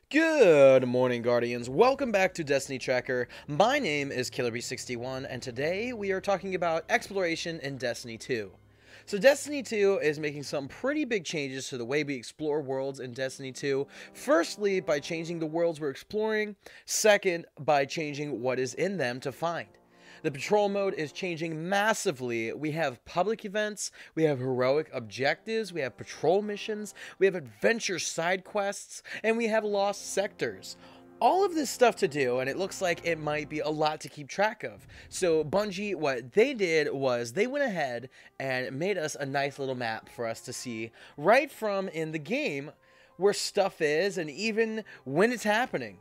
Good morning, Guardians. Welcome back to Destiny Tracker. My name is KillerB61, and today we are talking about exploration in Destiny 2. So Destiny 2 is making some pretty big changes to the way we explore worlds in Destiny 2. Firstly, by changing the worlds we're exploring. Second, by changing what is in them to find. The patrol mode is changing massively. We have public events, we have heroic objectives, we have patrol missions, we have adventure side quests, and we have lost sectors. All of this stuff to do, and it looks like it might be a lot to keep track of. So Bungie, what they did was they went ahead and made us a nice little map for us to see right from in the game where stuff is and even when it's happening.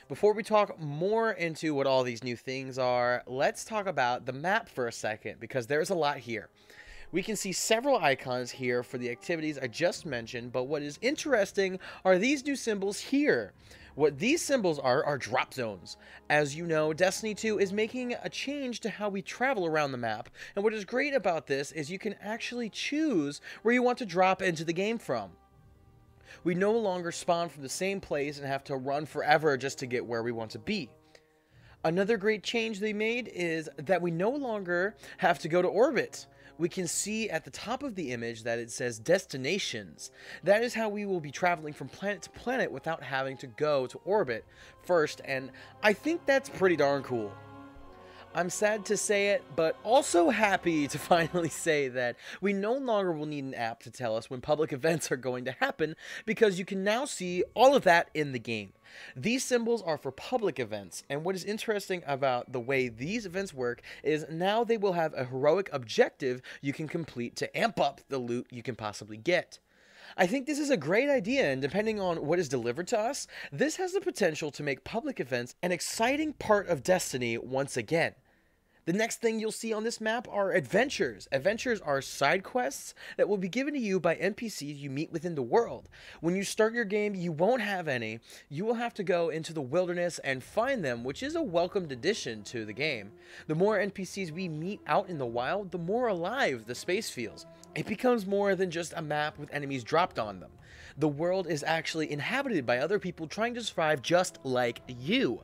Before we talk more into what all these new things are, let's talk about the map for a second, because there's a lot here. We can see several icons here for the activities I just mentioned, but what is interesting are these new symbols here. What these symbols are drop zones. As you know, Destiny 2 is making a change to how we travel around the map, and what is great about this is you can actually choose where you want to drop into the game from. We no longer spawn from the same place and have to run forever just to get where we want to be. Another great change they made is that we no longer have to go to orbit. We can see at the top of the image that it says destinations. That is how we will be traveling from planet to planet without having to go to orbit first, and I think that's pretty darn cool. I'm sad to say it, but also happy to finally say that we no longer will need an app to tell us when public events are going to happen, because you can now see all of that in the game. These symbols are for public events, and what is interesting about the way these events work is now they will have a heroic objective you can complete to amp up the loot you can possibly get. I think this is a great idea, and depending on what is delivered to us, this has the potential to make public events an exciting part of Destiny once again. The next thing you'll see on this map are adventures. Adventures are side quests that will be given to you by NPCs you meet within the world. When you start your game, you won't have any. You will have to go into the wilderness and find them, which is a welcomed addition to the game. The more NPCs we meet out in the wild, the more alive the space feels. It becomes more than just a map with enemies dropped on them. The world is actually inhabited by other people trying to survive just like you.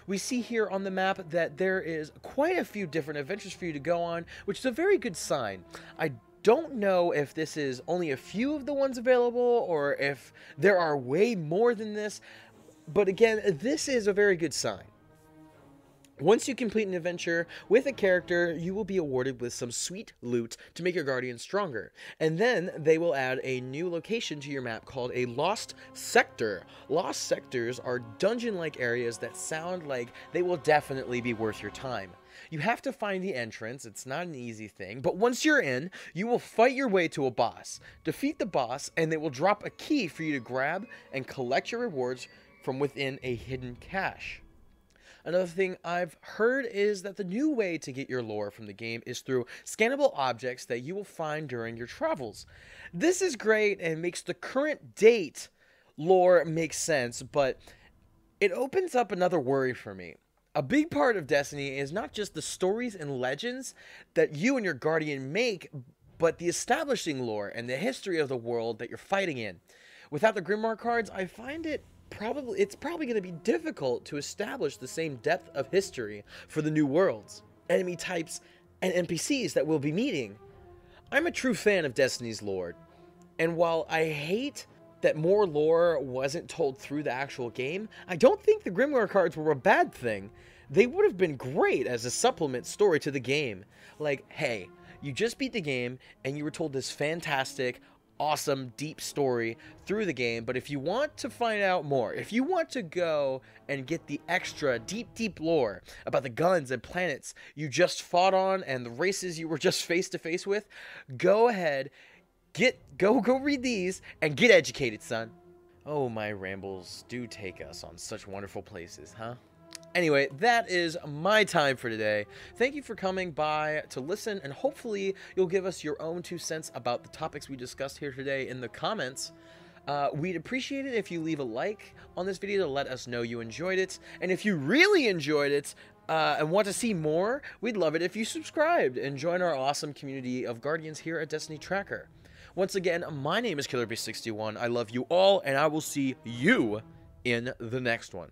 We see here on the map that there is quite a few different adventures for you to go on, which is a very good sign. I don't know if this is only a few of the ones available or if there are way more than this, but again, this is a very good sign. Once you complete an adventure with a character, you will be awarded with some sweet loot to make your guardian stronger. And then they will add a new location to your map called a Lost Sector. Lost Sectors are dungeon-like areas that sound like they will definitely be worth your time. You have to find the entrance, it's not an easy thing, but once you're in, you will fight your way to a boss. Defeat the boss, and they will drop a key for you to grab and collect your rewards from within a hidden cache. Another thing I've heard is that the new way to get your lore from the game is through scannable objects that you will find during your travels. This is great and makes the current date lore make sense, but it opens up another worry for me. A big part of Destiny is not just the stories and legends that you and your guardian make, but the establishing lore and the history of the world that you're fighting in. Without the Grimoire cards, I find it's probably going to be difficult to establish the same depth of history for the new worlds, enemy types, and NPCs that we'll be meeting. I'm a true fan of Destiny's lore, and while I hate that more lore wasn't told through the actual game, I don't think the Grimoire cards were a bad thing. They would have been great as a supplement story to the game. Like, hey, you just beat the game, and you were told this fantastic, awesome, deep story through the game, but if you want to find out more, if you want to go and get the extra deep lore about the guns and planets you just fought on and the races you were just face to face with, go ahead, go read these and get educated, son. Oh, my rambles do take us on such wonderful places, huh? Anyway, that is my time for today. Thank you for coming by to listen, and hopefully you'll give us your own 2 cents about the topics we discussed here today in the comments. We'd appreciate it if you leave a like on this video to let us know you enjoyed it, and if you really enjoyed it and want to see more, we'd love it if you subscribed and join our awesome community of Guardians here at Destiny Tracker. Once again, my name is KillerB61. I love you all, and I will see you in the next one.